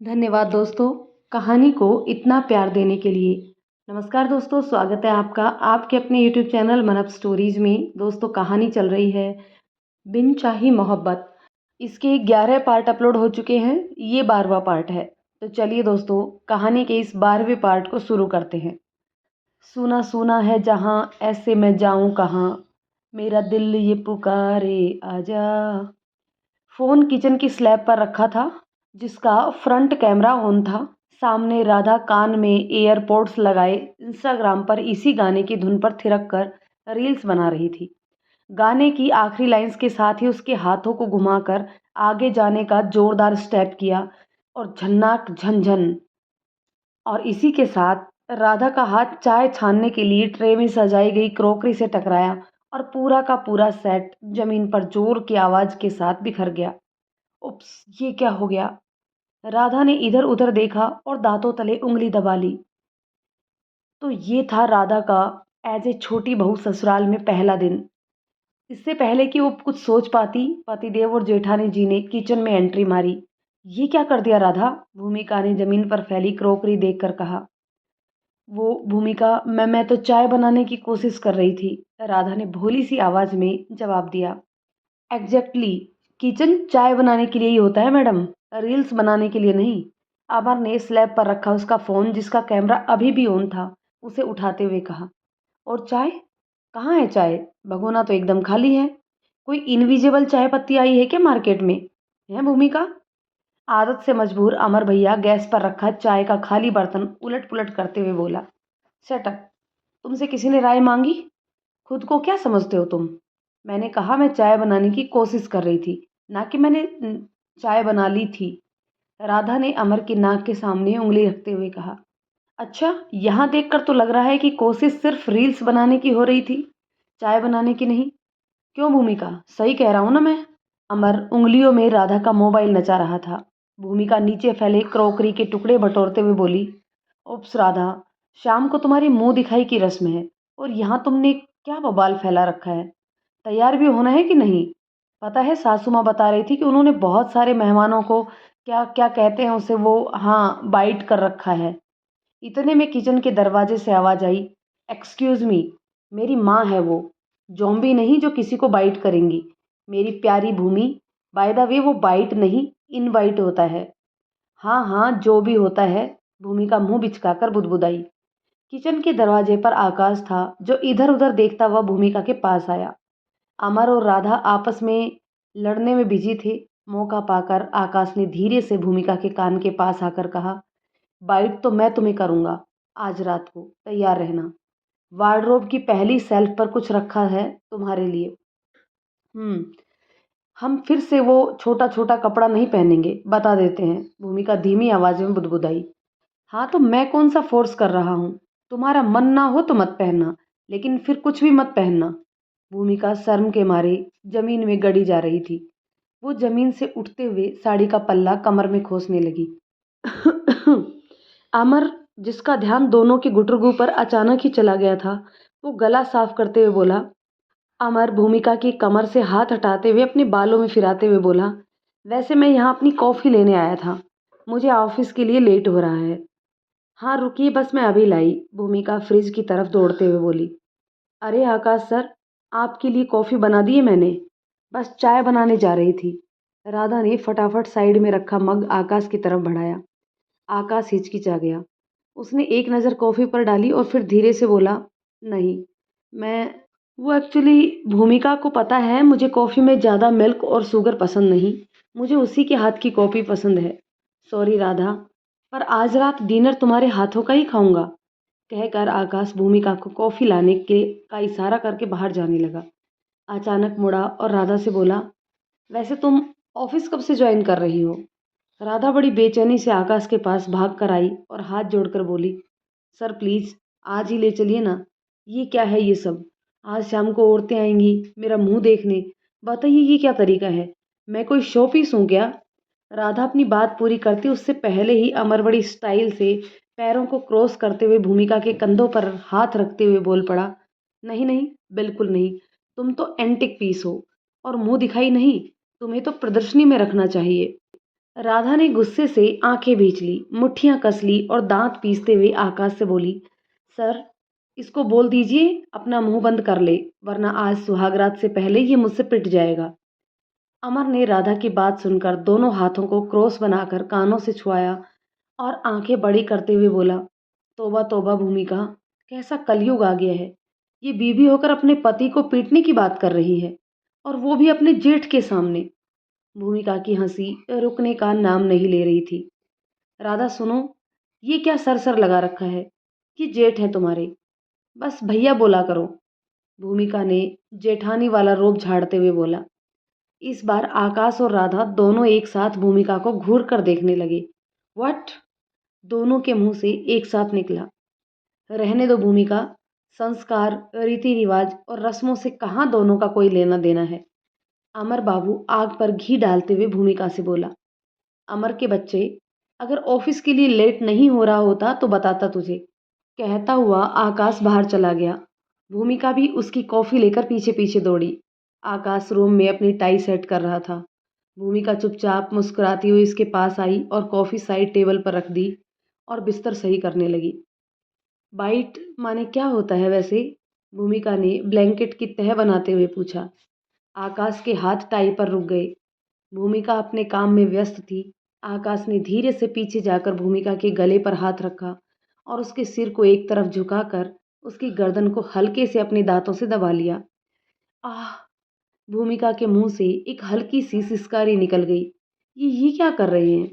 धन्यवाद दोस्तों, कहानी को इतना प्यार देने के लिए। नमस्कार दोस्तों, स्वागत है आपका आपके अपने यूट्यूब चैनल मन अप स्टोरीज में। दोस्तों, कहानी चल रही है बिन चाही मोहब्बत। इसके 11 पार्ट अपलोड हो चुके हैं, ये 12वां पार्ट है। तो चलिए दोस्तों, कहानी के इस 12वें पार्ट को शुरू करते हैं। सुना सुना है जहाँ, ऐसे मैं जाऊँ कहाँ, मेरा दिल ये पुकारे आजा। फ़ोन किचन की स्लैब पर रखा था, जिसका फ्रंट कैमरा ऑन था। सामने राधा कान में एयरपॉड्स लगाए इंस्टाग्राम पर इसी गाने की धुन पर थिरक कर रील्स बना रही थी। गाने की आखिरी लाइंस के साथ ही उसके हाथों को घुमाकर आगे जाने का जोरदार स्टेप किया और झन्नाक झनझन। और इसी के साथ राधा का हाथ चाय छानने के लिए ट्रे में सजाई गई क्रॉकरी से टकराया और पूरा का पूरा सेट जमीन पर जोर की आवाज के साथ बिखर गया। उप्स! ये क्या हो गया? राधा ने इधर-उधर देखा और दाँतों तले उँगली दबा ली। तो ये था राधा का एज़ ए छोटी बहू ससुराल में पहला दिन। इससे पहले कि वो कुछ सोच पाती, पतिदेव और जेठानी जी ने किचन में एंट्री मारी। "ये क्या कर दिया राधा?" भूमिका ने ज़मीन पर फैली क्रॉकरी देखकर कहा। वो भूमिका, मैं तो चाय बनाने की कोशिश कर रही थी, राधा ने भोली-सी आवाज़ में जवाब दिया। एग्जैक्टली, किचन चाय बनाने के लिए ही होता है मैडम, रील्स बनाने के लिए नहीं। अमर ने स्लैब पर रखा उसका फ़ोन, जिसका कैमरा अभी भी ऑन था, उसे उठाते हुए कहा। और चाय? कहाँ है चाय? भगोना तो एकदम खाली है। कोई इनविजिबल चाय पत्ती आई है क्या मार्केट में? है भूमिका? आदत से मजबूर अमर भैया गैस पर रखा चाय का खाली बर्तन उलट पुलट करते हुए बोला। Shut up! तुमसे किसी ने राय मांगी? खुद को क्या समझते हो तुम? मैंने कहा मैं चाय बनाने की कोशिश कर रही थी, ना कि मैंने चाय बना ली थी। राधा ने अमर की नाक के सामने उंगली रखते हुए कहा। अच्छा, यहाँ देखकर तो लग रहा है कि कोशिश सिर्फ रील्स बनाने की हो रही थी, चाय बनाने की नहीं। क्यों भूमिका, सही कह रहा हूँ ना मैं? अमर उंगलियों में राधा का मोबाइल नचा रहा था। भूमिका नीचे फैले क्रॉकरी के टुकड़े बटोरते हुए बोली। उप्स राधा, शाम को तुम्हारी मुंह दिखाई की रस्म है और यहाँ तुमने क्या बवाल फैला रखा है? तैयार भी होना है कि नहीं? पता है, सासू माँ बता रही थी कि उन्होंने बहुत सारे मेहमानों को क्या क्या कहते हैं उसे, वो हाँ, बाइट कर रखा है। इतने में किचन के दरवाजे से आवाज आई। एक्सक्यूज मी, मेरी माँ है वो, ज़ॉम्बी नहीं जो किसी को बाइट करेंगी। मेरी प्यारी भूमि, बाय द वे वो बाइट नहीं, इनवाइट होता है। हाँ हाँ, जो भी होता है, भूमि का मुंह बिचकाकर बुदबुदाई। किचन के दरवाजे पर आकाश था, जो इधर उधर देखता हुआ भूमिका के पास आया। अमर और राधा आपस में लड़ने में बिजी थे। मौका पाकर आकाश ने धीरे से भूमिका के कान के पास आकर कहा, बाइट तो मैं तुम्हें करूंगा, आज रात को तैयार रहना। वार्डरोब की पहली सेल्फ पर कुछ रखा है तुम्हारे लिए। हम्म, हम फिर से वो छोटा छोटा कपड़ा नहीं पहनेंगे, बता देते हैं, भूमिका धीमी आवाज में बुदबुदाई। हाँ, तो मैं कौन सा फोर्स कर रहा हूँ? तुम्हारा मन ना हो तो मत पहनना, लेकिन फिर कुछ भी मत पहनना। भूमिका शर्म के मारे जमीन में गड़ी जा रही थी। वो जमीन से उठते हुए साड़ी का पल्ला कमर में खोसने लगी। अमर, जिसका ध्यान दोनों की गुटरगू पर अचानक ही चला गया था, वो गला साफ करते हुए बोला। अमर भूमिका की कमर से हाथ हटाते हुए अपने बालों में फिराते हुए बोला, वैसे मैं यहाँ अपनी कॉफ़ी लेने आया था, मुझे ऑफिस के लिए लेट हो रहा है। हाँ रुकिए, बस मैं अभी लाई, भूमिका फ्रिज की तरफ दौड़ते हुए बोली। अरे आकाश सर, आपके लिए कॉफ़ी बना दी है मैंने, बस चाय बनाने जा रही थी। राधा ने फटाफट साइड में रखा मग आकाश की तरफ बढ़ाया। आकाश हिचकिचा गया। उसने एक नज़र कॉफ़ी पर डाली और फिर धीरे से बोला, नहीं, मैं वो एक्चुअली भूमिका को पता है मुझे कॉफ़ी में ज़्यादा मिल्क और शुगर पसंद नहीं, मुझे उसी के हाथ की कॉफ़ी पसंद है। सॉरी राधा, पर आज रात डिनर तुम्हारे हाथों का ही खाऊंगा। कहकर आकाश भूमिका को कॉफ़ी लाने के का इशारा करके बाहर जाने लगा। अचानक मुड़ा और राधा से बोला, वैसे तुम ऑफिस कब से ज्वाइन कर रही हो? राधा बड़ी बेचैनी से आकाश के पास भाग कर आई और हाथ जोड़कर बोली, सर प्लीज़ आज ही ले चलिए ना। ये क्या है ये सब? आज शाम को औरतें आएंगी मेरा मुंह देखने, बताइए ये क्या तरीका है? मैं कोई शो पीस हूँ क्या? राधा अपनी बात पूरी करती उससे पहले ही अमर बड़ी स्टाइल से पैरों को क्रॉस करते हुए भूमिका के कंधों पर हाथ रखते हुए बोल पड़ा, नहीं नहीं, बिल्कुल नहीं, तुम तो एंटिक पीस हो और मुंह दिखाई नहीं, तुम्हें तो प्रदर्शनी में रखना चाहिए। राधा ने गुस्से से आंखें भींच ली, मुट्ठियां कस ली और दांत पीसते हुए आकाश से बोली, सर, इसको बोल दीजिए अपना मुंह बंद कर ले, वरना आज सुहागरात से पहले ये मुझसे पिट जाएगा। अमर ने राधा की बात सुनकर दोनों हाथों को क्रॉस बनाकर कानों से छुआया और आंखें बड़ी करते हुए बोला, तौबा तौबा भूमिका, कैसा कलयुग आ गया है। ये बीवी होकर अपने पति को पीटने की बात कर रही है, और वो भी अपने जेठ के सामने। भूमिका की हंसी रुकने का नाम नहीं ले रही थी। राधा सुनो, ये क्या सरसर लगा रखा है। ये जेठ है तुम्हारे, बस भैया बोला करो। भूमिका ने जेठानी वाला रोब झाड़ते हुए बोला। इस बार आकाश और राधा दोनों एक साथ भूमिका को घूर कर देखने लगे। व्हाट? दोनों के मुंह से एक साथ निकला। रहने दो भूमिका, संस्कार, रीति रिवाज और रस्मों से कहाँ दोनों का कोई लेना देना है। अमर बाबू आग पर घी डालते हुए भूमिका से बोला। अमर के बच्चे, अगर ऑफिस के लिए लेट नहीं हो रहा होता तो बताता तुझे। कहता हुआ आकाश बाहर चला गया। भूमिका भी उसकी कॉफी लेकर पीछे पीछे दौड़ी। आकाश रूम में अपनी टाई सेट कर रहा था। भूमिका चुपचाप मुस्कुराती हुई इसके पास आई और कॉफी साइड टेबल पर रख दी और बिस्तर सही करने लगी। बाइट माने क्या होता है वैसे? भूमिका ने ब्लैंकेट की तह बनाते हुए पूछा। आकाश के हाथ टाई पर रुक गए। भूमिका अपने काम में व्यस्त थी। आकाश ने धीरे से पीछे जाकर भूमिका के गले पर हाथ रखा और उसके सिर को एक तरफ झुकाकर उसकी गर्दन को हल्के से अपने दांतों से दबा लिया। आह! भूमिका के मुंह से एक हल्की सी सिसकारी निकल गई। ये क्या कर रहे हैं?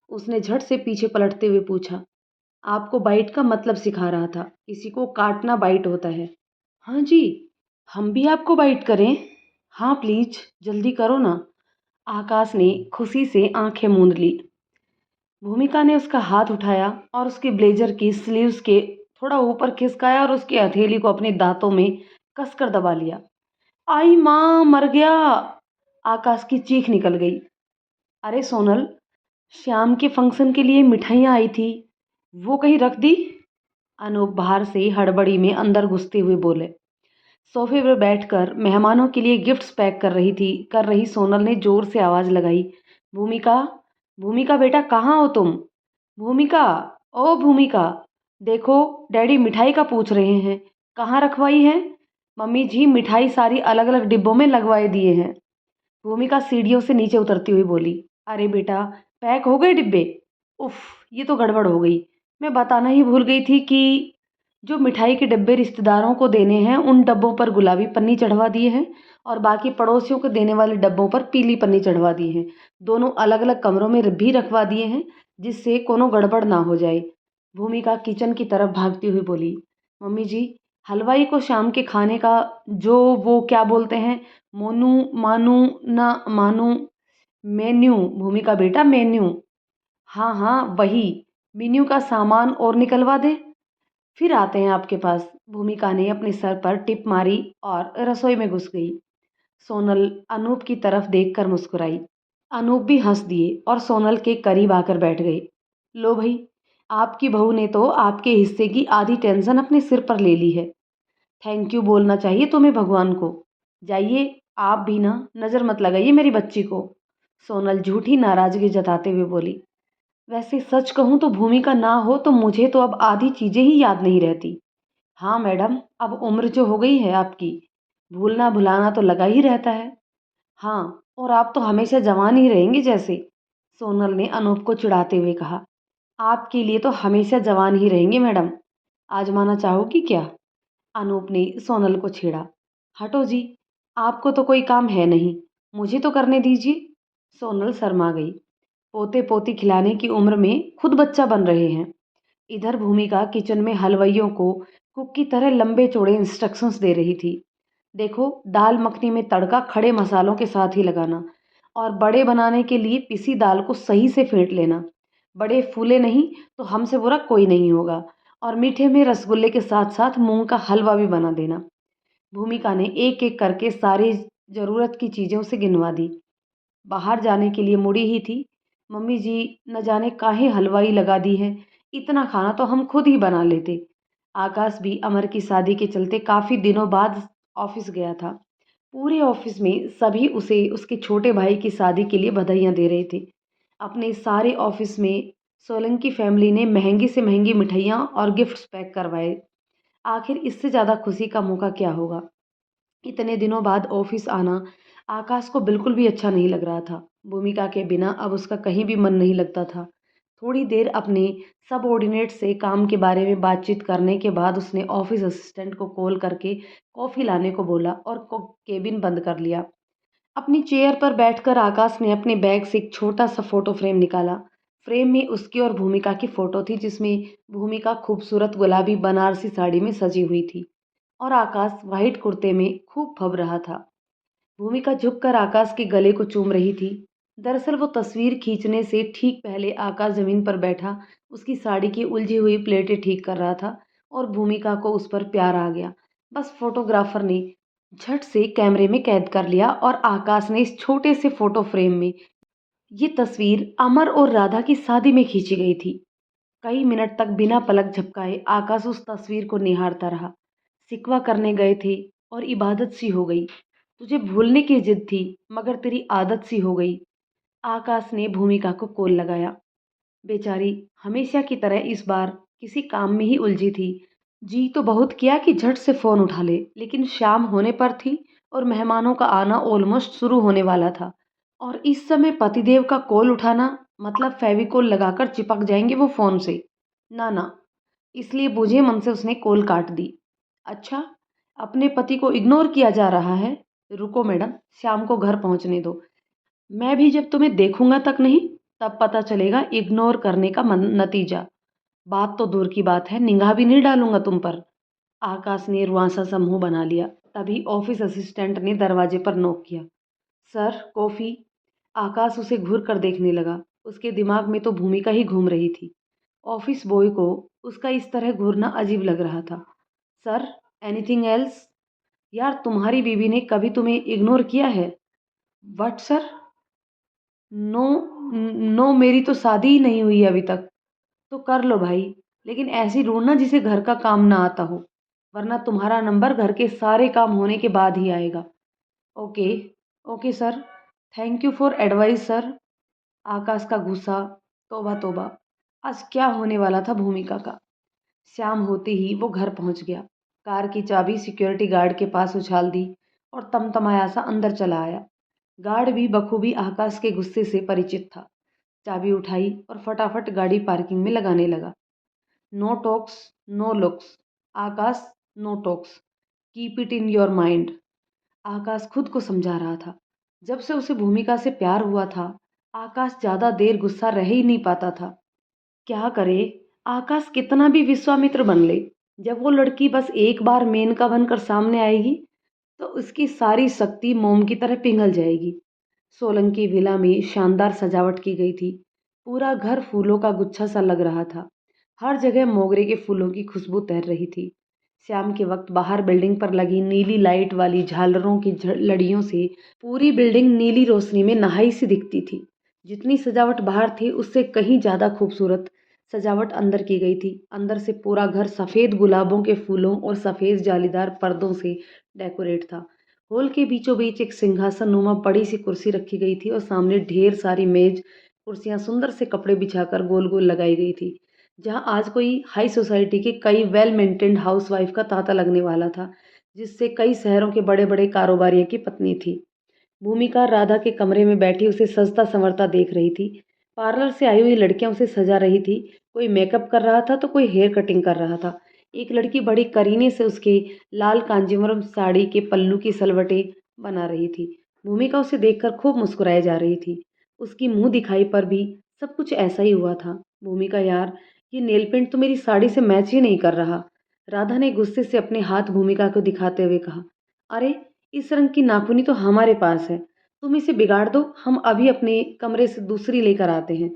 उसने झट से पीछे पलटते हुए पूछा। आपको बाइट का मतलब सिखा रहा था। किसी को काटना बाइट होता है। हाँ जी, हम भी आपको बाइट करें? हाँ प्लीज, जल्दी करो ना। आकाश ने खुशी से आंखें मूंद ली। भूमिका ने उसका हाथ उठाया और उसके ब्लेजर की स्लीव्स के थोड़ा ऊपर खिसकाया और उसकी हथेली को अपने दांतों में कसकर दबा लिया। आई माँ, मर गया! आकाश की चीख निकल गई। अरे सोनल, श्याम के फंक्शन के लिए मिठाइयाँ आई थी, वो कहीं रख दी? अनूप बाहर से हड़बड़ी में अंदर घुसते हुए बोले। सोफे पर बैठकर मेहमानों के लिए गिफ्ट्स पैक कर रही सोनल ने जोर से आवाज लगाई। भूमिका, भूमिका बेटा, कहाँ हो तुम? भूमिका, ओ भूमिका, देखो डैडी मिठाई का पूछ रहे हैं, कहाँ रखवाई है? मम्मी जी, मिठाई सारी अलग अलग डिब्बों में लगवाए दिए हैं। भूमिका सीढ़ियों से नीचे उतरती हुई बोली। अरे बेटा, पैक हो गए डिब्बे? उफ, ये तो गड़बड़ हो गई। मैं बताना ही भूल गई थी कि जो मिठाई के डब्बे रिश्तेदारों को देने हैं उन डब्बों पर गुलाबी पन्नी चढ़वा दिए हैं और बाकी पड़ोसियों को देने वाले डब्बों पर पीली पन्नी चढ़वा दी है। दोनों अलग अलग कमरों में भी रखवा दिए हैं, जिससे कोनो गड़बड़ ना हो जाए। भूमिका किचन की तरफ भागती हुई बोली। मम्मी जी, हलवाई को शाम के खाने का जो वो क्या बोलते हैं, मोनू मानू ना मानू, मेन्यू। भूमिका बेटा, मेन्यू। हाँ हाँ वही, मेन्यू का सामान और निकलवा दे, फिर आते हैं आपके पास। भूमिका ने अपने सर पर टिप मारी और रसोई में घुस गई। सोनल अनूप की तरफ देखकर मुस्कुराई। अनूप भी हंस दिए और सोनल के करीब आकर बैठ गए। लो भाई, आपकी बहू ने तो आपके हिस्से की आधी टेंशन अपने सिर पर ले ली है। थैंक यू बोलना चाहिए तुम्हें भगवान को। जाइए, आप भी ना नज़र मत लगाइए मेरी बच्ची को। सोनल झूठी नाराजगी जताते हुए बोली। वैसे सच कहूँ तो भूमिका ना हो तो मुझे तो अब आधी चीज़ें ही याद नहीं रहती। हाँ मैडम, अब उम्र जो हो गई है आपकी, भूलना भुलाना तो लगा ही रहता है। हाँ, और आप तो हमेशा जवान ही रहेंगे जैसे। सोनल ने अनूप को चिढ़ाते हुए कहा। आपके लिए तो हमेशा जवान ही रहेंगे मैडम। आजमाना चाहोगी क्या? अनूप ने सोनल को छेड़ा। हटो जी, आपको तो कोई काम है नहीं, मुझे तो करने दीजिए। सोनल शर्मा गई। पोते पोती खिलाने की उम्र में खुद बच्चा बन रहे हैं। इधर भूमिका किचन में हलवाइयों को कुक की तरह लंबे चौड़े इंस्ट्रक्शंस दे रही थी। देखो, दाल मखनी में तड़का खड़े मसालों के साथ ही लगाना और बड़े बनाने के लिए पिसी दाल को सही से फेंट लेना। बड़े फूले नहीं तो हमसे बुरा कोई नहीं होगा। और मीठे में रसगुल्ले के साथ साथ मूंग का हलवा भी बना देना। भूमिका ने एक एक करके सारी ज़रूरत की चीज़ें उसे गिनवा दी। बाहर जाने के लिए मुड़ी ही थी। मम्मी जी, न जाने काहे हलवाई लगा दी है, इतना खाना तो हम खुद ही बना लेते। आकाश भी अमर की शादी के चलते काफ़ी दिनों बाद ऑफिस गया था। पूरे ऑफिस में सभी उसे उसके छोटे भाई की शादी के लिए बधाइयाँ दे रहे थे। अपने सारे ऑफिस में सोलंकी फैमिली ने महंगी से महंगी मिठाइयाँ और गिफ्ट्स पैक करवाए। आखिर इससे ज़्यादा खुशी का मौका क्या होगा। इतने दिनों बाद ऑफिस आना आकाश को बिल्कुल भी अच्छा नहीं लग रहा था। भूमिका के बिना अब उसका कहीं भी मन नहीं लगता था। थोड़ी देर अपने सबऑर्डिनेट से काम के बारे में बातचीत करने के बाद उसने ऑफिस असिस्टेंट को कॉल करके कॉफ़ी लाने को बोला और केबिन बंद कर लिया। अपनी चेयर पर बैठकर आकाश ने अपने बैग से एक छोटा सा फोटो फ्रेम निकाला। फ्रेम में उसकी और भूमिका की फोटो थी, जिसमें भूमिका खूबसूरत गुलाबी बनारसी साड़ी में सजी हुई थी और आकाश वाइट कुर्ते में खूब फब रहा था। भूमिका झुककर आकाश के गले को चूम रही थी। दरअसल वो तस्वीर खींचने से ठीक पहले आकाश जमीन पर बैठा उसकी साड़ी की उलझी हुई प्लेटें ठीक कर रहा था और भूमिका को उस पर प्यार आ गया। बस फोटोग्राफर ने झट से कैमरे में कैद कर लिया और आकाश ने इस छोटे से फोटो फ्रेम में ये तस्वीर अमर और राधा की शादी में खींची गई थी। कई मिनट तक बिना पलक झपकाए आकाश उस तस्वीर को निहारता रहा। सिकवा करने गए थे और इबादत सी हो गई। तुझे भूलने की जिद थी मगर तेरी आदत सी हो गई। आकाश ने भूमिका को कॉल लगाया। बेचारी हमेशा की तरह इस बार किसी काम में ही उलझी थी। जी तो बहुत किया कि झट से फोन उठा ले, लेकिन शाम होने पर थी और मेहमानों का आना ऑलमोस्ट शुरू होने वाला था। और इस समय पतिदेव का कॉल उठाना मतलब फेविकोल लगाकर चिपक जाएंगे वो फोन से। ना ना, इसलिए बूझे मन से उसने कॉल काट दी। अच्छा, अपने पति को इग्नोर किया जा रहा है। रुको मैडम, शाम को घर पहुंचने दो। मैं भी जब तुम्हें देखूंगा तक नहीं, तब पता चलेगा इग्नोर करने का नतीजा। बात तो दूर की बात है, निगाह भी नहीं डालूंगा तुम पर। आकाश ने रुआंसा सा मुंह बना लिया। तभी ऑफिस असिस्टेंट ने दरवाजे पर नॉक किया। Sir, coffee. आकाश उसे घूर कर देखने लगा। उसके दिमाग में तो भूमिका ही घूम रही थी। ऑफिस बॉय को उसका इस तरह घूरना अजीब लग रहा था। Sir, anything else? यार, तुम्हारी बीवी ने कभी तुम्हें इग्नोर किया है? What sir? नो, नो, मेरी तो शादी ही नहीं हुई है अभी तक। तो कर लो भाई, लेकिन ऐसी ढूंढना जिसे घर का काम ना आता हो, वरना तुम्हारा नंबर घर के सारे काम होने के बाद ही आएगा। Okay, okay sir. Thank you for advice sir. Akash का गुस्सा, तौबा तौबा, आज क्या होने वाला था भूमिका का। शाम होते ही वो घर पहुंच गया। कार की चाबी सिक्योरिटी गार्ड के पास उछाल दी और तमतमाया सा अंदर चला आया। गार्ड भी बखूबी आकाश के गुस्से से परिचित था। चाबी उठाई और फटाफट गाड़ी पार्किंग में लगाने लगा। No talks, no looks. Akash, no talks, keep it in your mind. Akash खुद को समझा रहा था। जब से उसे भूमिका से प्यार हुआ था, आकाश ज्यादा देर गुस्सा रह ही नहीं पाता था। क्या करे, आकाश कितना भी विश्वामित्र बन ले, जब वो लड़की बस एक बार मेनका बनकर सामने आएगी तो उसकी सारी शक्ति मोम की तरह पिघल जाएगी। सोलंकी विला में शानदार सजावट की गई थी। पूरा घर फूलों का गुच्छा सा लग रहा था। हर जगह मोगरे के फूलों की खुशबू तैर रही थी। शाम के वक्त बाहर बिल्डिंग पर लगी नीली लाइट वाली झालरों की लड़ियों से पूरी बिल्डिंग नीली रोशनी में नहाई सी दिखती थी। जितनी सजावट बाहर थी उससे कहीं ज्यादा खूबसूरत सजावट अंदर की गई थी। अंदर से पूरा घर सफेद गुलाबों के फूलों और सफेद जालीदार पर्दों से डेकोरेट था। हॉल के बीचों बीच एक सिंहासन नुमा बड़ी सी कुर्सी रखी गई थी और सामने ढेर सारी मेज कुर्सियां सुंदर से कपड़े बिछाकर गोल गोल लगाई गई थी। जहां आज कोई हाई सोसाइटी के कई वेल मेंटेन्ड हाउसवाइफ का तांता लगने वाला था, जिससे कई शहरों के बड़े बड़े कारोबारियों की पत्नी थी। भूमिका राधा के कमरे में बैठी उसे सजता संवरता देख रही थी। पार्लर से आई हुई लड़कियां उसे सजा रही थी। कोई मेकअप कर रहा था तो कोई हेयर कटिंग कर रहा था। एक लड़की बड़ी करीने से उसके लाल कांजीवरम साड़ी के पल्लू की सलवटें बना रही थी। भूमिका उसे देखकर खूब मुस्कुराए जा रही थी। उसकी मुंह दिखाई पर भी सब कुछ ऐसा ही हुआ था। भूमिका यार, ये नेल पेंट तो मेरी साड़ी से मैच ही नहीं कर रहा। राधा ने गुस्से से अपने हाथ भूमिका को दिखाते हुए कहा। अरे, इस रंग की नाखूनी तो हमारे पास है, तुम इसे बिगाड़ दो, हम अभी अपने कमरे से दूसरी लेकर आते हैं।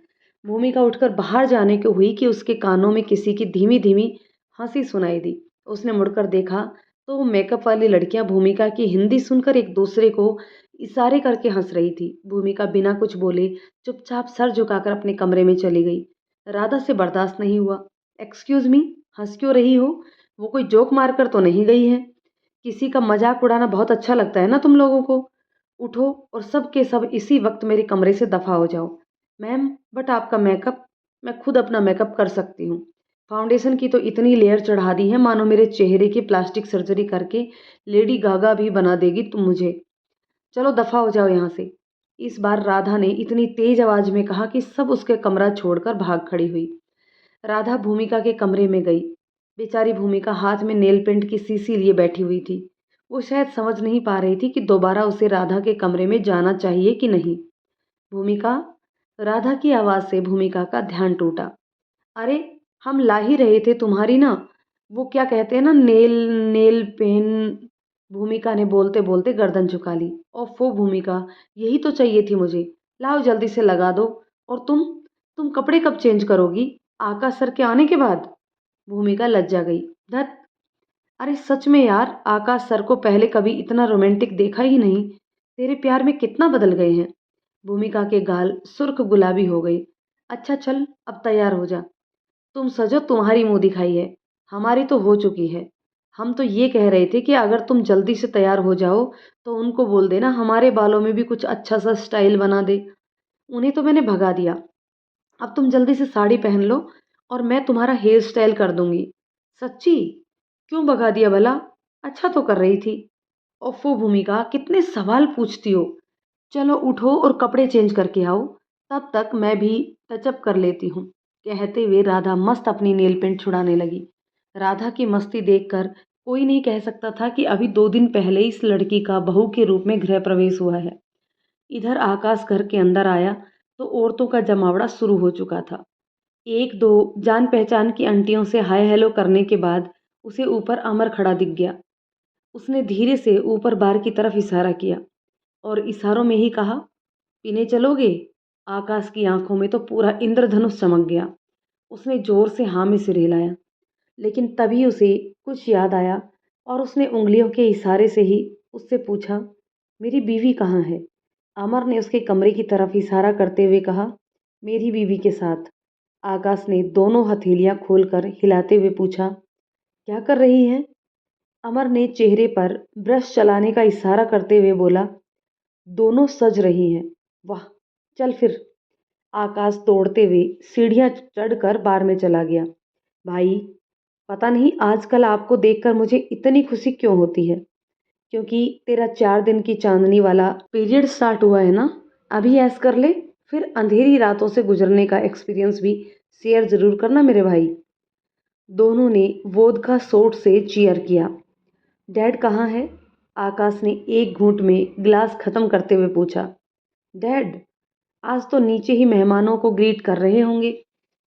भूमिका उठकर बाहर जाने को हुई कि उसके कानों में किसी की धीमी धीमी हंसी सुनाई दी। उसने मुड़कर देखा तो वो मेकअप वाली लड़कियां भूमिका की हिंदी सुनकर एक दूसरे को इशारे करके हंस रही थी। भूमिका बिना कुछ बोले चुपचाप सर झुकाकर अपने कमरे में चली गई। राधा से बर्दाश्त नहीं हुआ। एक्सक्यूज मी, हंस क्यों रही हो? वो कोई जोक मारकर तो नहीं गई है? किसी का मजाक उड़ाना बहुत अच्छा लगता है ना तुम लोगों को? उठो और सब के सब इसी वक्त मेरे कमरे से दफा हो जाओ। मैम, बट आपका मेकअप, मैं खुद अपना मेकअप कर सकती हूँ। फाउंडेशन की तो इतनी लेयर चढ़ा दी है मानो मेरे चेहरे की प्लास्टिक सर्जरी करके लेडी गागा भी बना देगी तुम मुझे। चलो दफ़ा हो जाओ यहाँ से। इस बार राधा ने इतनी तेज आवाज में कहा कि सब उसके कमरा छोड़कर भाग खड़ी हुई। राधा भूमिका के कमरे में गई। बेचारी भूमिका हाथ में नेल पेंट की शीशी लिए बैठी हुई थी। वो शायद समझ नहीं पा रही थी कि दोबारा उसे राधा के कमरे में जाना चाहिए कि नहीं। भूमिका, राधा की आवाज़ से भूमिका का ध्यान टूटा। अरे, हम ला ही रहे थे तुम्हारी ना, वो क्या कहते हैं ना, नेल नेल पेन। भूमिका ने बोलते बोलते गर्दन झुका ली। ओफो भूमिका, यही तो चाहिए थी मुझे। लाओ जल्दी से लगा दो। और तुम कपड़े कब चेंज करोगी? आकाश सर के आने के बाद? भूमिका लज्जा गई। धत, अरे सच में यार, आकाश सर को पहले कभी इतना रोमांटिक देखा ही नहीं। तेरे प्यार में कितना बदल गए हैं। भूमिका के गाल सुर्ख गुलाबी हो गए। अच्छा चल, अब तैयार हो जा। तुम सजो, तुम्हारी मुंह दिखाई है। हमारी तो हो चुकी है। हम तो ये कह रहे थे कि अगर तुम जल्दी से तैयार हो जाओ तो उनको बोल देना हमारे बालों में भी कुछ अच्छा सा स्टाइल बना दे। उन्हें तो मैंने भगा दिया। अब तुम जल्दी से साड़ी पहन लो और मैं तुम्हारा हेयर स्टाइल कर दूंगी। सच्ची? क्यों भगा दिया भला? अच्छा तो कर रही थी। ओफो भूमिका, कितने सवाल पूछती हो। चलो उठो और कपड़े चेंज करके आओ। तब तक मैं भी टचअप कर लेती हूँ। कहते हुए राधा मस्त अपनी नेल पेंट छुड़ाने लगी। राधा की मस्ती देखकर कोई नहीं कह सकता था कि अभी 2 दिन पहले इस लड़की का बहू के रूप में गृह प्रवेश हुआ है। इधर आकाश घर के अंदर आया तो औरतों का जमावड़ा शुरू हो चुका था। एक दो जान पहचान की आंटियों से हाय हेलो करने के बाद उसे ऊपर अमर खड़ा दिख गया। उसने धीरे से ऊपर बार की तरफ इशारा किया और इशारों में ही कहा, पीने चलोगे? आकाश की आंखों में तो पूरा इंद्रधनुष चमक गया। उसने जोर से हाँ में सिर हिलाया, लेकिन तभी उसे कुछ याद आया और उसने उंगलियों के इशारे से ही उससे पूछा, मेरी बीवी कहाँ है? अमर ने उसके कमरे की तरफ इशारा करते हुए कहा, मेरी बीवी के साथ। आकाश ने दोनों हथेलियां खोलकर हिलाते हुए पूछा, क्या कर रही हैं? अमर ने चेहरे पर ब्रश चलाने का इशारा करते हुए बोला, दोनों सज रही हैं। वाह, चल फिर। आकाश दौड़ते हुए सीढ़ियां चढ़कर बार में चला गया। भाई, पता नहीं आजकल आपको देखकर मुझे इतनी खुशी क्यों होती है। क्योंकि तेरा 4 दिन की चांदनी वाला पीरियड स्टार्ट हुआ है ना। अभी ऐस कर ले, फिर अंधेरी रातों से गुजरने का एक्सपीरियंस भी शेयर जरूर करना मेरे भाई। दोनों ने वोदका शॉट से चीयर किया। डैड कहाँ है? आकाश ने एक घूंट में गिलास खत्म करते हुए पूछा। डैड आज तो नीचे ही मेहमानों को ग्रीट कर रहे होंगे।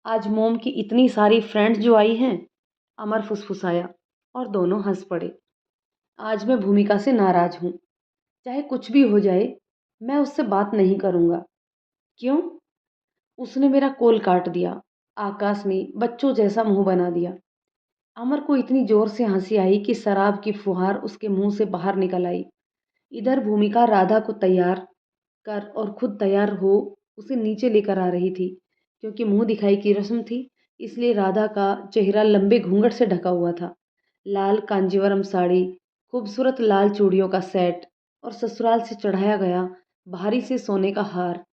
आज मोम की इतनी सारी फ्रेंड्स जो आई हैं। अमर फुसफुसाया और दोनों हंस पड़े। आज मैं भूमिका से नाराज हूँ। चाहे कुछ भी हो जाए, मैं उससे बात नहीं करूँगा। क्यों? उसने मेरा कॉल काट दिया। आकाश ने बच्चों जैसा मुंह बना दिया। अमर को इतनी जोर से हंसी आई कि शराब की फुहार उसके मुंह से बाहर निकल आई। इधर भूमिका राधा को तैयार कर और खुद तैयार हो उसे नीचे लेकर आ रही थी। क्योंकि मुंह दिखाई की रस्म थी, इसलिए राधा का चेहरा लंबे घूंघट से ढका हुआ था। लाल कांजीवरम साड़ी, खूबसूरत लाल चूड़ियों का सेट और ससुराल से चढ़ाया गया भारी से सोने का हार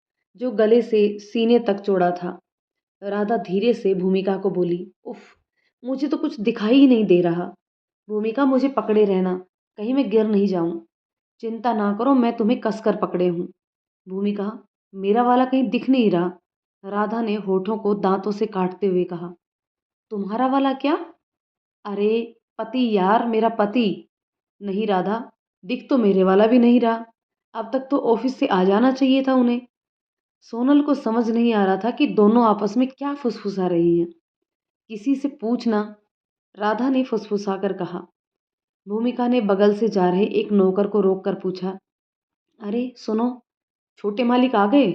जो गले से सीने तक चौड़ा था। राधा धीरे से भूमिका को बोली, उफ, मुझे तो कुछ दिखाई ही नहीं दे रहा। भूमिका, मुझे पकड़े रहना, कहीं मैं गिर नहीं जाऊं। चिंता ना करो, मैं तुम्हें कसकर पकड़े हूँ। भूमिका, मेरा वाला कहीं दिख नहीं रहा। राधा ने होठों को दांतों से काटते हुए कहा। तुम्हारा वाला क्या? अरे पति यार, मेरा पति। नहीं राधा, दिख तो मेरे वाला भी नहीं रहा। अब तक तो ऑफिस से आ जाना चाहिए था उन्हें। सोनल को समझ नहीं आ रहा था कि दोनों आपस में क्या फुसफुसा रही हैं। किसी से पूछना, राधा ने फुसफुसाकर कहा। भूमिका ने बगल से जा रहे एक नौकर को रोककर पूछा, अरे सुनो, छोटे मालिक आ गए?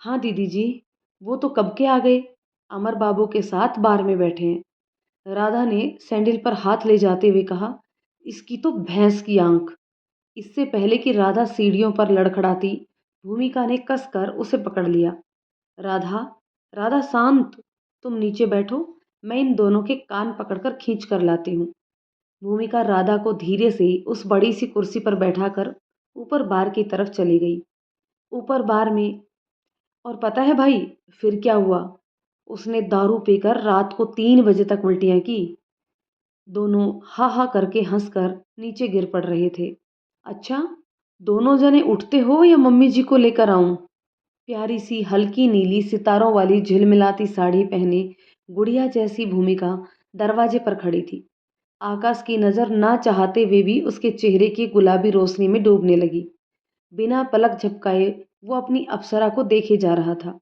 हाँ दीदी जी, वो तो कब के आ गए। अमर बाबू के साथ बार में बैठे हैं। राधा ने सैंडल पर हाथ ले जाते हुए कहा, इसकी तो भैंस की आंख। इससे पहले कि राधा सीढ़ियों पर लड़खड़ाती, भूमिका ने कसकर उसे पकड़ लिया। राधा, राधा शांत, तुम नीचे बैठो, मैं इन दोनों के कान पकड़कर खींच कर लाती हूँ। भूमिका राधा को धीरे से उस बड़ी सी कुर्सी पर बैठाकर ऊपर बार की तरफ चली गई। ऊपर बार में और पता है भाई फिर क्या हुआ? उसने दारू पीकर रात को 3 बजे तक उल्टियाँ की। दोनों हा हा करके हंसकर नीचे गिर पड़ रहे थे। अच्छा, दोनों जने उठते हो या मम्मी जी को लेकर आऊं? प्यारी सी हल्की नीली सितारों वाली झिलमिलाती साड़ी पहने गुड़िया जैसी भूमिका दरवाजे पर खड़ी थी। आकाश की नजर ना चाहते हुए भी उसके चेहरे की गुलाबी रोशनी में डूबने लगी। बिना पलक झपकाए वो अपनी अप्सरा को देखे जा रहा था।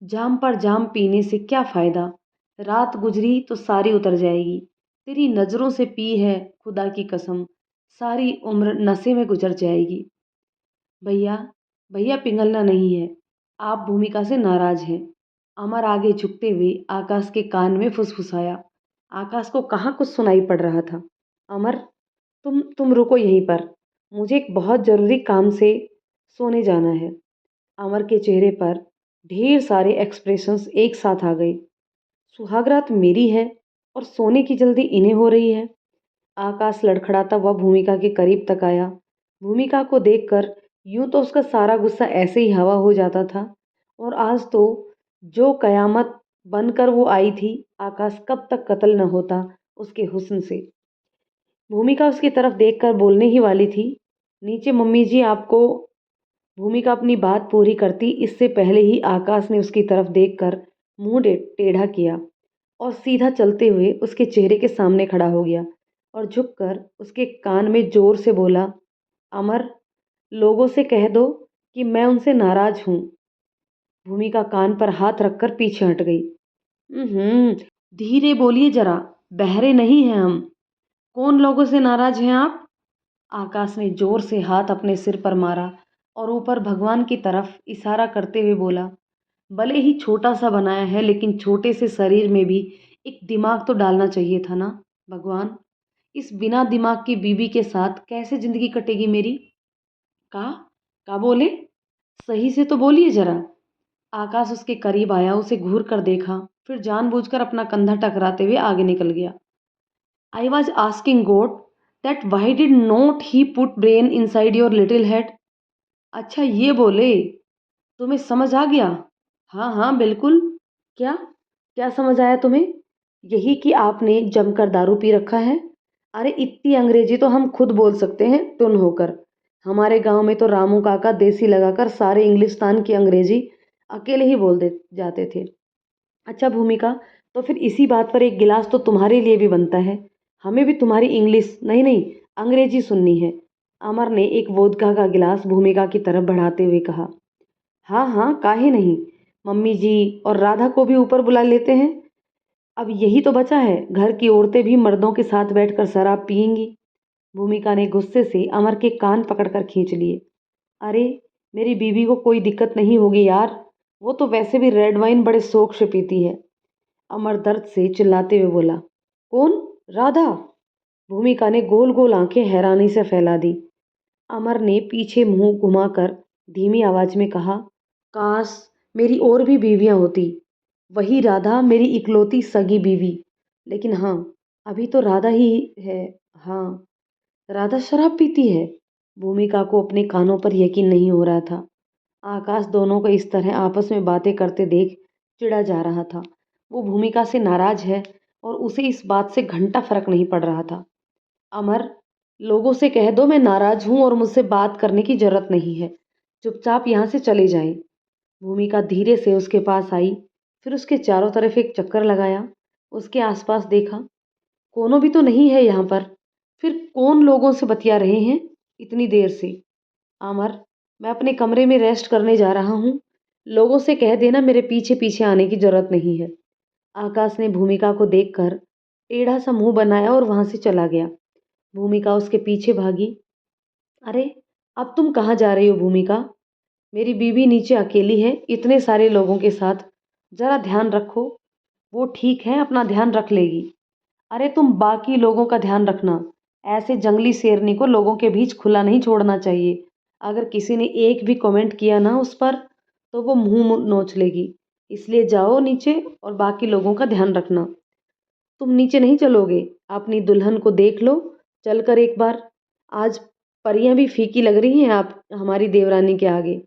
जाम पर जाम पीने से क्या फायदा? रात गुजरी तो सारी उतर जाएगी। तेरी नजरों से पी है, खुदा की कसम, सारी उम्र नशे में गुजर जाएगी। भैया, भैया पिघलना नहीं है। आप भूमिका से नाराज हैं। अमर आगे झुकते हुए आकाश के कान में फुसफुसाया। आकाश को कहाँ कुछ सुनाई पड़ रहा था। अमर, तुम रुको यहीं पर। मुझे एक बहुत जरूरी काम से सोने जाना है। अमर के चेहरे पर ढेर सारे एक्सप्रेशंस एक साथ आ गए। सुहागरात मेरी है और सोने की जल्दी इन्हें हो रही है। आकाश लड़खड़ाता हुआ भूमिका के करीब तक आया। भूमिका को देखकर यूं तो उसका सारा गुस्सा ऐसे ही हवा हो जाता था, और आज तो जो कयामत बनकर वो आई थी, आकाश कब तक कत्ल न होता उसके हुस्न से। भूमिका उसकी तरफ देखकर बोलने ही वाली थी, नीचे मम्मी जी आपको। भूमिका अपनी बात पूरी करती इससे पहले ही आकाश ने उसकी तरफ देखकर मुंह टेढ़ा किया और सीधा चलते हुए उसके चेहरे के सामने खड़ा हो गया और झुककर उसके कान में जोर से बोला, अमर, लोगों से कह दो कि मैं उनसे नाराज हूं। भूमिका कान पर हाथ रखकर पीछे हट गई। हम्म, धीरे बोलिए जरा, बहरे नहीं हैं हम। कौन लोगों से नाराज हैं आप? आकाश ने जोर से हाथ अपने सिर पर मारा और ऊपर भगवान की तरफ इशारा करते हुए बोला, भले ही छोटा सा बनाया है लेकिन छोटे से शरीर में भी एक दिमाग तो डालना चाहिए था ना भगवान। इस बिना दिमाग की बीबी के साथ कैसे जिंदगी कटेगी मेरी? का बोले? सही से तो बोलिए जरा। आकाश उसके करीब आया, उसे घूर कर देखा, फिर जानबूझकर अपना कंधा टकराते हुए आगे निकल गया। I was asking God that why did not he put brain inside your little head. अच्छा ये बोले, तुम्हें समझ आ गया? हाँ हाँ बिल्कुल। क्या? क्या समझ आया तुम्हें? यही कि आपने जमकर दारू पी रखा है। अरे इतनी अंग्रेजी तो हम खुद बोल सकते हैं टुन होकर। हमारे गांव में तो रामू काका देसी लगाकर सारे इंग्लिस्तान की अंग्रेजी अकेले ही बोल दे जाते थे। अच्छा भूमिका, तो फिर इसी बात पर एक गिलास तो तुम्हारे लिए भी बनता है। हमें भी तुम्हारी इंग्लिश नहीं नहीं अंग्रेजी सुननी है। अमर ने एक वोदका का गिलास भूमिका की तरफ बढ़ाते हुए कहा। हाँ हाँ काहे नहीं, मम्मी जी और राधा को भी ऊपर बुला लेते हैं। अब यही तो बचा है, घर की औरतें भी मर्दों के साथ बैठकर शराब पियेंगी। भूमिका ने गुस्से से अमर के कान पकड़कर खींच लिए। अरे, मेरी बीवी को कोई दिक्कत नहीं होगी यार, वो तो वैसे भी रेड वाइन बड़े शौक से पीती है। अमर दर्द से चिल्लाते हुए बोला। कौन? राधा? भूमिका ने गोल गोल आंखें हैरानी से फैला दी। अमर ने पीछे मुंह घुमाकर धीमी आवाज में कहा, काश मेरी और भी बीवियां होती। वही राधा मेरी इकलौती सगी बीवी। लेकिन हाँ, अभी तो राधा ही है। हाँ, राधा शराब पीती है। भूमिका को अपने कानों पर यकीन नहीं हो रहा था। आकाश दोनों को इस तरह आपस में बातें करते देख चिढ़ा जा रहा था। वो भूमिका से नाराज है और उसे इस बात से घंटा फर्क नहीं पड़ रहा था। अमर, लोगों से कह दो मैं नाराज हूं और मुझसे बात करने की जरूरत नहीं है। चुपचाप यहाँ से चले जाएं। भूमिका धीरे से उसके पास आई, फिर उसके चारों तरफ एक चक्कर लगाया, उसके आसपास देखा। कोनो भी तो नहीं है यहाँ पर। फिर कौन लोगों से बतिया रहे हैं इतनी देर से? अमर, मैं अपने कमरे में रेस्ट करने जा रहा हूँ। लोगों से कह देना मेरे पीछे पीछे आने की जरूरत नहीं है। आकाश ने भूमिका को देखकर टेढ़ा सा मुंह बनाया और वहां से चला गया। भूमिका उसके पीछे भागी। अरे, अब तुम कहाँ जा रही हो भूमिका? मेरी बीवी नीचे अकेली है इतने सारे लोगों के साथ, जरा ध्यान रखो। वो ठीक है, अपना ध्यान रख लेगी। अरे तुम बाकी लोगों का ध्यान रखना। ऐसे जंगली शेरनी को लोगों के बीच खुला नहीं छोड़ना चाहिए। अगर किसी ने एक भी कमेंट किया ना उस पर, तो वो मुंह नोच लेगी। इसलिए जाओ नीचे और बाकी लोगों का ध्यान रखना। तुम नीचे नहीं चलोगे? अपनी दुल्हन को देख लो चलकर एक बार। आज परियां भी फीकी लग रही हैं आप हमारी देवरानी के आगे।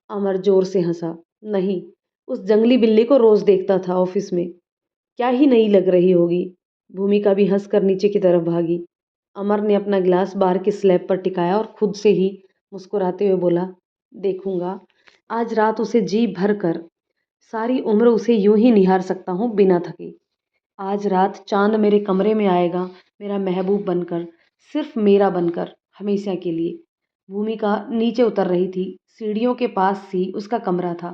अमर जोर से हंसा। नहीं, उस जंगली बिल्ली को रोज़ देखता था ऑफ़िस में। क्या ही नई लग रही होगी। भूमिका भी हँसकर नीचे की तरफ भागी। अमर ने अपना गिलास बार की स्लैब पर टिकाया और खुद से ही मुस्कुराते हुए बोला, देखूंगा आज रात उसे जी भर कर, सारी उम्र उसे यूं ही निहार सकता हूँ बिना थके। आज रात चांद मेरे कमरे में आएगा, मेरा महबूब बनकर, सिर्फ मेरा बनकर, हमेशा के लिए। भूमिका नीचे उतर रही थी। सीढ़ियों के पास ही उसका कमरा था।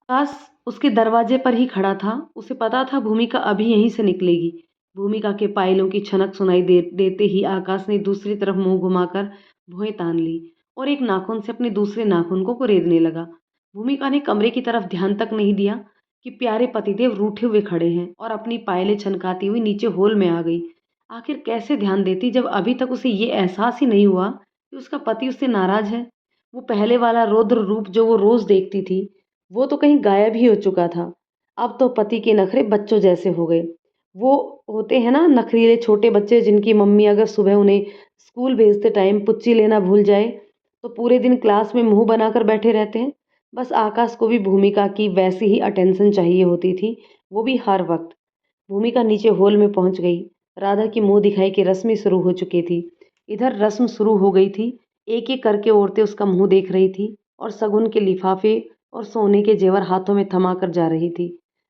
आकाश उसके दरवाजे पर ही खड़ा था। उसे पता था भूमिका अभी यहीं से निकलेगी। भूमिका के पायलों की छनक सुनाई देते ही आकाश ने दूसरी तरफ मुंह घुमाकर भौहें तान ली और एक नाखून से अपने दूसरे नाखून को कुरेदने लगा। भूमिका ने कमरे की तरफ ध्यान तक नहीं दिया कि प्यारे पतिदेव रूठे हुए खड़े हैं और अपनी पायलें छनकाती हुई नीचे हॉल में आ गई। आखिर कैसे ध्यान देती जब अभी तक उसे ये एहसास ही नहीं हुआ कि उसका पति उससे नाराज है। वो पहले वाला रौद्र रूप जो वो रोज देखती थी, वो तो कहीं गायब ही हो चुका था। अब तो पति के नखरे बच्चों जैसे हो गए। वो होते हैं ना नखरीले छोटे बच्चे जिनकी मम्मी अगर सुबह उन्हें स्कूल भेजते टाइम पुच्ची लेना भूल जाए तो पूरे दिन क्लास में मुंह बनाकर बैठे रहते हैं। बस आकाश को भी भूमिका की वैसी ही अटेंशन चाहिए होती थी, वो भी हर वक्त। भूमिका नीचे हॉल में पहुंच गई। राधा की मुंह दिखाई की रस्में शुरू हो चुकी थी। इधर रस्म शुरू हो गई थी। एक एक करके औरतें उसका मुंह देख रही थी और शगुन के लिफाफे और सोने के जेवर हाथों में थमा कर जा रही थी।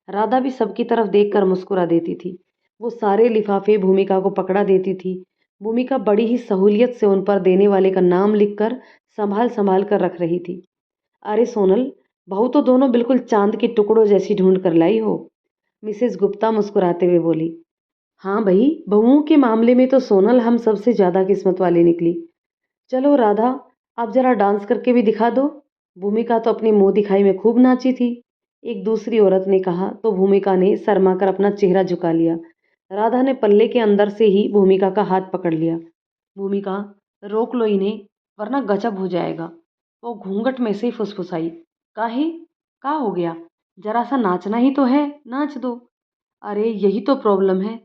राधा भी सबकी तरफ देखकर मुस्कुरा देती थी। वो सारे लिफाफे भूमिका को पकड़ा देती थी। भूमिका बड़ी ही सहूलियत से उन पर देने वाले का नाम लिखकर संभाल संभाल कर रख रही थी। अरे सोनल, बहू तो दोनों बिल्कुल चांद के टुकड़ों जैसी ढूंढ कर लाई हो। मिसेस गुप्ता मुस्कुराते हुए बोली। हाँ भाई, बहुओं के मामले में तो सोनल हम सबसे ज्यादा किस्मत वाली निकली। चलो राधा, आप जरा डांस करके भी दिखा दो। भूमिका तो अपनी मुंह दिखाई में खूब नाची थी। एक दूसरी औरत ने कहा तो भूमिका ने शर्मा कर अपना चेहरा झुका लिया। राधा ने पल्ले के अंदर से ही भूमिका का हाथ पकड़ लिया। भूमिका, रोक लो इन्हें, वरना गजब हो जाएगा। वो घूंघट में से फुसफुसाई। काहे? का हो गया? जरा सा नाचना ही तो है, नाच दो। अरे यही तो प्रॉब्लम है,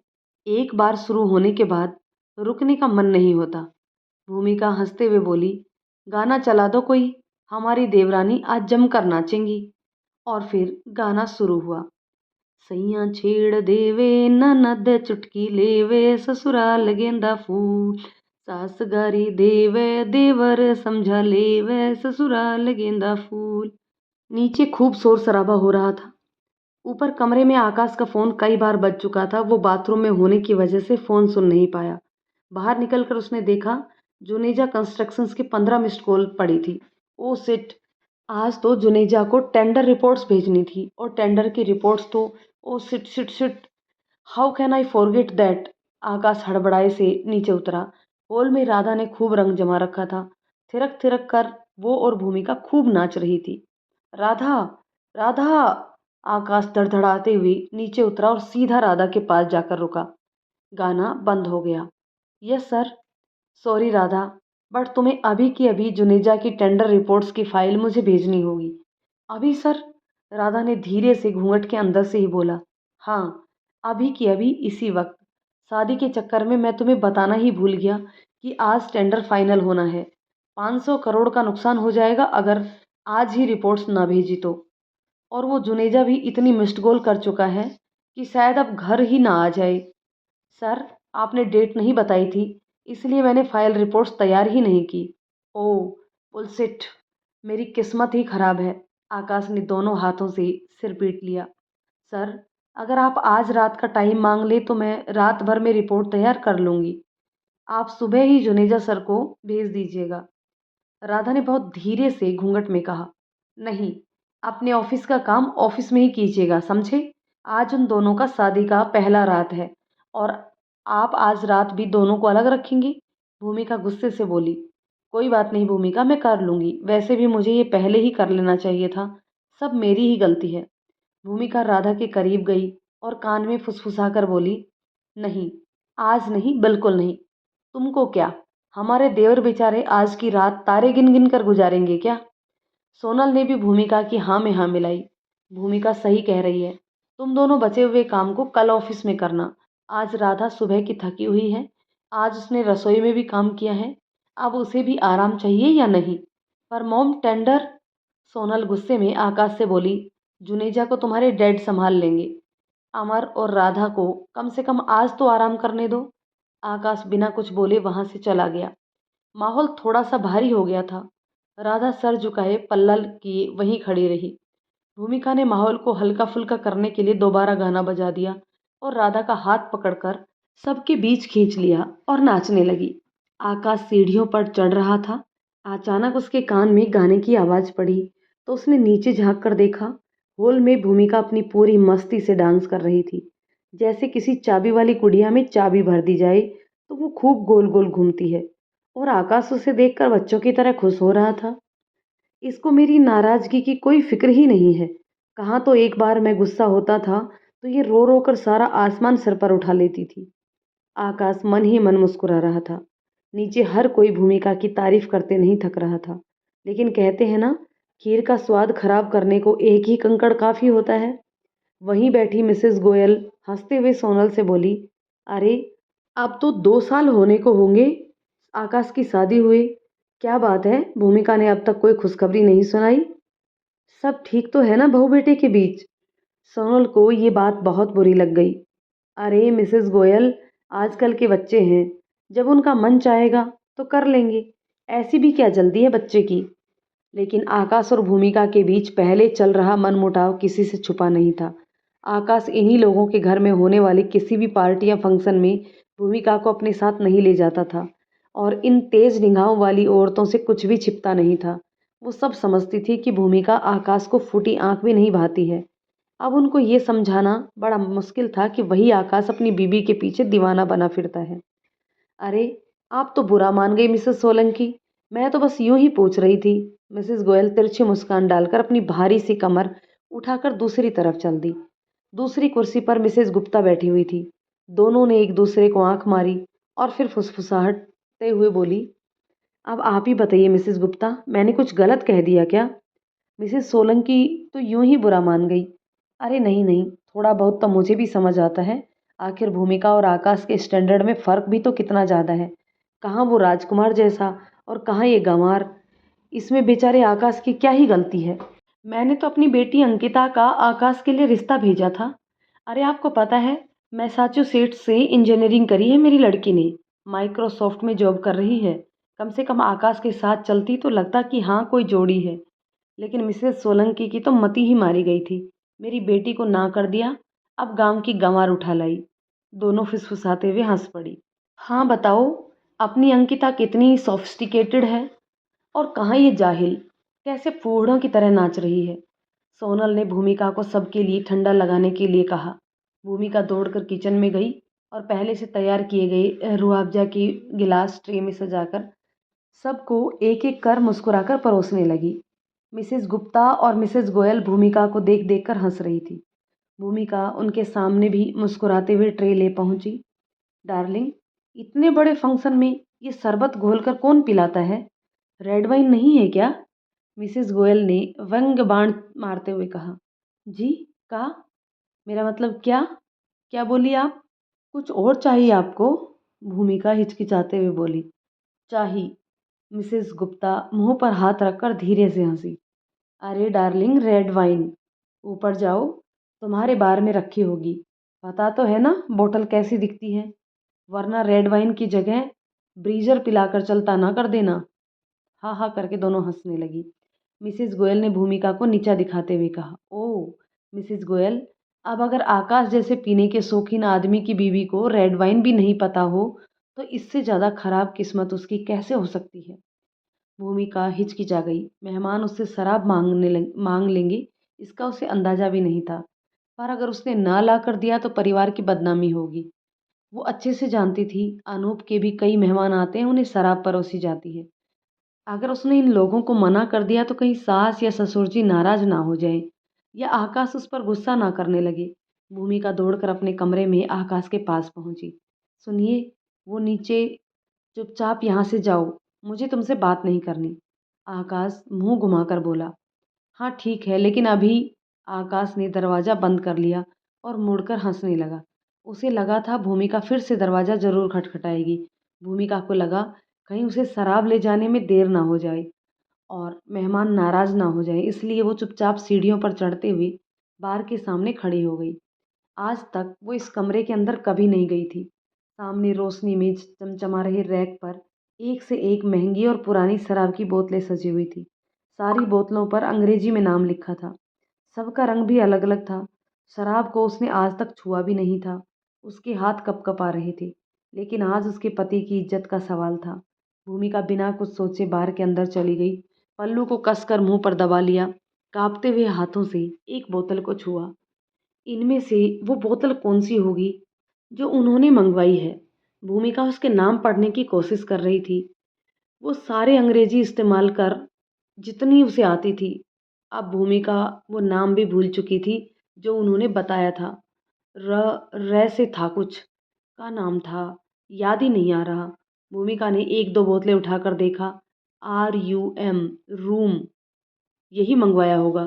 एक बार शुरू होने के बाद रुकने का मन नहीं होता। भूमिका हंसते हुए बोली, गाना चला दो कोई, हमारी देवरानी आज जमकर नाचेंगी। और फिर गाना शुरू हुआ। सैया छेड़ देवे ननद चुटकी लेवे ससुराल गेंदा फूल, सास गारी देवे देवर समझा लेवे ससुराल गेंदा फूल। नीचे खूब शोर शराबा हो रहा था। ऊपर कमरे में आकाश का फोन कई बार बज चुका था। वो बाथरूम में होने की वजह से फोन सुन नहीं पाया। बाहर निकलकर उसने देखा जुनेजा कंस्ट्रक्शंस की 15 मिस्ड कॉल पड़ी थी। ओ सिट, आज तो जुनेजा को टेंडर रिपोर्ट्स भेजनी थी और टेंडर की रिपोर्ट्स तो, oh sit sit sit, how can I forget that. Akash हड़बड़ाए से नीचे उतरा। हॉल में राधा ने खूब रंग जमा रखा था। थिरक थिरक कर वो और भूमिका खूब नाच रही थी। राधा, राधा। आकाश धड़धड़ाते हुए नीचे उतरा और सीधा राधा के पास जाकर रुका। गाना बंद हो गया। Yes sir. Sorry Radha, but तुम्हें अभी की अभी जुनेजा की टेंडर रिपोर्ट्स की फाइल मुझे भेजनी होगी। अभी सर? राधा ने धीरे से घूंघट के अंदर से ही बोला। हाँ, अभी की अभी, इसी वक्त। शादी के चक्कर में मैं तुम्हें बताना ही भूल गया कि आज टेंडर फाइनल होना है। 500 करोड़ का नुकसान हो जाएगा अगर आज ही रिपोर्ट्स ना भेजी तो। और वो जुनेजा भी इतनी मिस्ड कॉल कर चुका है कि शायद अब घर ही ना आ जाए। सर, आपने डेट नहीं बताई थी, इसलिए मैंने फाइल रिपोर्ट्स तैयार ही नहीं की। ओह, बुलशिट, मेरी किस्मत ही खराब है। आकाश ने दोनों हाथों से सिर पीट लिया। सर, अगर आप आज रात का टाइम मांग ले तो मैं रात भर में रिपोर्ट तैयार कर लूँगी। आप सुबह ही जुनेजा सर को भेज दीजिएगा। राधा ने बहुत धीरे से घूंघट में कहा। नहीं, अपने ऑफिस का काम ऑफिस में ही कीजिएगा, समझे। आज उन दोनों का शादी का पहला रात है और आप आज रात भी दोनों को अलग रखेंगी। भूमिका गुस्से से बोली। कोई बात नहीं भूमिका, मैं कर लूँगी। वैसे भी मुझे ये पहले ही कर लेना चाहिए था। सब मेरी ही गलती है। भूमिका राधा के करीब गई और कान में फुसफुसा कर बोली, नहीं, आज नहीं, बिल्कुल नहीं। तुमको क्या, हमारे देवर बेचारे आज की रात तारे गिन गिन कर गुजारेंगे क्या? सोनल ने भी भूमिका की हाँ में हाँ मिलाई। भूमिका सही कह रही है। तुम दोनों बचे हुए काम को कल ऑफिस में करना। आज राधा सुबह की थकी हुई है। आज उसने रसोई में भी काम किया है। अब उसे भी आराम चाहिए या नहीं? पर मॉम टेंडर। सोनल गुस्से में आकाश से बोली, जुनेजा को तुम्हारे डैड संभाल लेंगे। अमर और राधा को कम से कम आज तो आराम करने दो। आकाश बिना कुछ बोले वहां से चला गया। माहौल थोड़ा सा भारी हो गया था। राधा सर झुकाए पल्ला किए वहीं खड़ी रही। भूमिका ने माहौल को हल्का फुल्का करने के लिए दोबारा गाना बजा दिया और राधा का हाथ पकड़कर सबके बीच खींच लिया और नाचने लगी। आकाश सीढ़ियों पर चढ़ रहा था। अचानक उसके कान में गाने की आवाज पड़ी तो उसने नीचे झांक कर देखा। हॉल में भूमिका अपनी पूरी मस्ती से डांस कर रही थी। जैसे किसी चाबी वाली गुड़िया में चाबी भर दी जाए तो वो खूब गोल गोल घूमती है। और आकाश उसे देखकर बच्चों की तरह खुश हो रहा था। इसको मेरी नाराजगी की कोई फिक्र ही नहीं है। कहाँ तो एक बार मैं गुस्सा होता था तो ये रो रो कर सारा आसमान सिर पर उठा लेती थी। आकाश मन ही मन मुस्कुरा रहा था। नीचे हर कोई भूमिका की तारीफ करते नहीं थक रहा था। लेकिन कहते हैं ना, खीर का स्वाद खराब करने को एक ही कंकड़ काफी होता है। वहीं बैठी मिसेस गोयल हंसते हुए सोनल से बोली, अरे अब तो 2 साल होने को होंगे आकाश की शादी हुई। क्या बात है, भूमिका ने अब तक कोई खुशखबरी नहीं सुनाई। सब ठीक तो है ना बहू बेटे के बीच। सोनल को ये बात बहुत बुरी लग गई। अरे मिसेस गोयल, आजकल के बच्चे हैं, जब उनका मन चाहेगा तो कर लेंगे। ऐसी भी क्या जल्दी है बच्चे की। लेकिन आकाश और भूमिका के बीच पहले चल रहा मनमुटाव किसी से छुपा नहीं था। आकाश इन्हीं लोगों के घर में होने वाली किसी भी पार्टी या फंक्शन में भूमिका को अपने साथ नहीं ले जाता था और इन तेज निगाहों वाली औरतों से कुछ भी छिपता नहीं था। वो सब समझती थी कि भूमिका आकाश को फूटी आंख भी नहीं भाती है। अब उनको ये समझाना बड़ा मुश्किल था कि वही आकाश अपनी बीबी के पीछे दीवाना बना फिरता है। अरे आप तो बुरा मान गई मिसेस सोलंकी। मैं तो बस यूं ही पूछ रही थी। मिसेस गोयल तिरछी मुस्कान डालकर अपनी भारी सी कमर उठाकर दूसरी तरफ चल दी। दूसरी कुर्सी पर मिसेस गुप्ता बैठी हुई थी। दोनों ने एक दूसरे को आंख मारी और फिर फुसफुसाहटते हुए बोली, अब आप ही बताइए मिसेस गुप्ता, मैंने कुछ गलत कह दिया क्या। मिसेस सोलंकी तो यूं ही बुरा मान गई। अरे नहीं नहीं, थोड़ा बहुत तो मुझे भी समझ आता है। आखिर भूमिका और आकाश के स्टैंडर्ड में फ़र्क भी तो कितना ज़्यादा है। कहाँ वो राजकुमार जैसा और कहाँ ये गंवार। इसमें बेचारे आकाश की क्या ही गलती है। मैंने तो अपनी बेटी अंकिता का आकाश के लिए रिश्ता भेजा था। अरे आपको पता है, मैसाचुसेट्स से इंजीनियरिंग करी है मेरी लड़की ने। माइक्रोसॉफ्ट में जॉब कर रही है। कम से कम आकाश के साथ चलती तो लगता कि हाँ कोई जोड़ी है। लेकिन मिसेस सोलंकी की तो मती ही मारी गई थी। मेरी बेटी को ना कर दिया, अब गांव की गंवार उठा लाई। दोनों फिसफिसाते हुए हंस पड़ी। हाँ बताओ, अपनी अंकिता कितनी सोफिस्टिकेटेड है और कहाँ ये जाहिल, कैसे फूहड़ों की तरह नाच रही है। सोनल ने भूमिका को सबके लिए ठंडा लगाने के लिए कहा। भूमिका दौड़कर किचन में गई और पहले से तैयार किए गए रूह की गिलास ट्रे में सजाकर सबको एक एक कर मुस्कुराकर परोसने लगी। मिसेस गुप्ता और मिसेस गोयल भूमिका को देख देख कर हंस रही थी। भूमिका उनके सामने भी मुस्कुराते हुए ट्रे ले पहुंची। डार्लिंग, इतने बड़े फंक्शन में ये शरबत घोलकर कौन पिलाता है। रेड वाइन नहीं है क्या। मिसेस गोयल ने व्यंग बाण मारते हुए कहा। जी, का, मेरा मतलब क्या, क्या बोली आप। कुछ और चाहिए आपको। भूमिका हिचकिचाते हुए बोली। चाहिए। मिसेस गुप्ता मुंह पर हाथ रखकर धीरे से हंसी। अरे डार्लिंग, रेड वाइन। ऊपर जाओ, तुम्हारे बार में रखी होगी। पता तो है ना बोतल कैसी दिखती है। वरना रेड वाइन की जगह ब्रीजर पिलाकर चलता ना कर देना। हाँ हाँ करके दोनों हंसने लगी। मिसेस गोयल ने भूमिका को नीचा दिखाते हुए कहा, ओह मिसेस गोयल, अब अगर आकाश जैसे पीने के शौकीन आदमी की बीवी को रेड वाइन भी नहीं पता हो तो इससे ज़्यादा खराब किस्मत उसकी कैसे हो सकती है। भूमिका हिचकिचा गई। मेहमान उससे शराब मांग लेंगे इसका उसे अंदाजा भी नहीं था। पर अगर उसने ना ला कर दिया तो परिवार की बदनामी होगी। वो अच्छे से जानती थी अनूप के भी कई मेहमान आते हैं, उन्हें शराब परोसी जाती है। अगर उसने इन लोगों को मना कर दिया तो कहीं सास या ससुर जी नाराज ना हो जाए या आकाश उस पर गुस्सा ना करने लगे। भूमिका दौड़कर अपने कमरे में आकाश के पास पहुंची। सुनिए, वो नीचे, चुपचाप यहाँ से जाओ, मुझे तुमसे बात नहीं करनी। आकाश मुंह घुमाकर बोला, हाँ ठीक है, लेकिन अभी। आकाश ने दरवाज़ा बंद कर लिया और मुड़कर हंसने लगा। उसे लगा था भूमिका फिर से दरवाज़ा जरूर खटखटाएगी। भूमिका को लगा कहीं उसे शराब ले जाने में देर ना हो जाए और मेहमान नाराज ना हो जाए, इसलिए वो चुपचाप सीढ़ियों पर चढ़ते हुए बार के सामने खड़ी हो गई। आज तक वो इस कमरे के अंदर कभी नहीं गई थी। सामने रोशनी में चमचमा रहे रैक पर एक से एक महंगी और पुरानी शराब की बोतलें सजी हुई थी। सारी बोतलों पर अंग्रेजी में नाम लिखा था। सबका रंग भी अलग अलग था। शराब को उसने आज तक छुआ भी नहीं था। उसके हाथ कँप-कँपा रहे थे, लेकिन आज उसके पति की इज्जत का सवाल था। भूमिका बिना कुछ सोचे बार के अंदर चली गई, पल्लू को कसकर मुंह पर दबा लिया, कांपते हुए हाथों से एक बोतल को छुआ। इनमें से वो बोतल कौन सी होगी जो उन्होंने मंगवाई है? भूमिका उसके नाम पढ़ने की कोशिश कर रही थी। वो सारे अंग्रेजी इस्तेमाल कर जितनी उसे आती थी। अब भूमिका वो नाम भी भूल चुकी थी जो उन्होंने बताया था। र से था कुछ का नाम था, याद ही नहीं आ रहा। भूमिका ने एक दो बोतलें उठाकर देखा। RUM, रूम, यही मंगवाया होगा।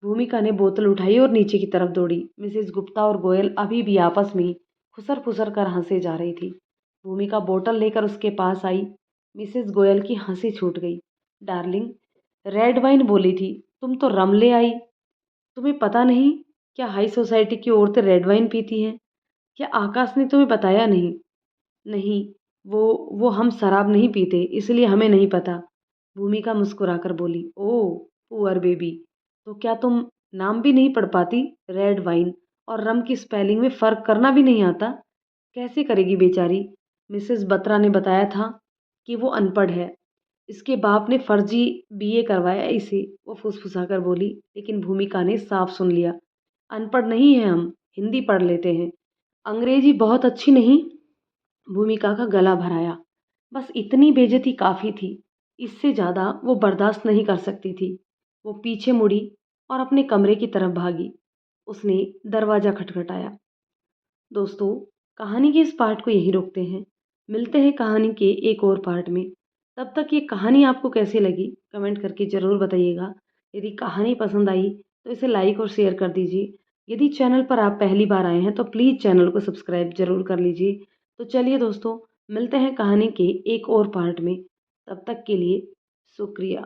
भूमिका ने बोतल उठाई और नीचे की तरफ दौड़ी। मिसेस गुप्ता और गोयल अभी भी आपस में खुसर फुसर कर हंसे जा रही थी। भूमिका बोतल लेकर उसके पास आई। मिसेस गोयल की हंसी छूट गई। डार्लिंग, रेड वाइन बोली थी, तुम तो रम ले आई। तुम्हें पता नहीं क्या हाई सोसाइटी की औरतें रेड वाइन पीती हैं? क्या आकाश ने तुम्हें बताया नहीं? नहीं, वो हम शराब नहीं पीते, इसलिए हमें नहीं पता। भूमिका मुस्कुराकर बोली, ओह पुअर बेबी, तो क्या तुम नाम भी नहीं पढ़ पाती? रेड वाइन और रम की स्पेलिंग में फ़र्क करना भी नहीं आता? कैसे करेगी बेचारी? मिसेस बत्रा ने बताया था कि वो अनपढ़ है। इसके बाप ने फर्जी BA करवाया इसे, वो फुसफुसाकर बोली। लेकिन भूमिका ने साफ सुन लिया। अनपढ़ नहीं है हम, हिंदी पढ़ लेते हैं। अंग्रेजी बहुत अच्छी नहीं। भूमिका का गला भर आया। बस इतनी बेइज्जती काफ़ी थी। इससे ज़्यादा वो बर्दाश्त नहीं कर सकती थी। वो पीछे मुड़ी और अपने कमरे की तरफ भागी। उसने दरवाज़ा खटखटाया। दोस्तों, कहानी के इस पार्ट को यहीं रोकते हैं। मिलते हैं कहानी के एक और पार्ट में। तब तक ये कहानी आपको कैसी लगी कमेंट करके ज़रूर बताइएगा। यदि कहानी पसंद आई तो इसे लाइक और शेयर कर दीजिए। यदि चैनल पर आप पहली बार आए हैं तो प्लीज़ चैनल को सब्सक्राइब ज़रूर कर लीजिए। तो चलिए दोस्तों, मिलते हैं कहानी के एक और पार्ट में। तब तक के लिए शुक्रिया।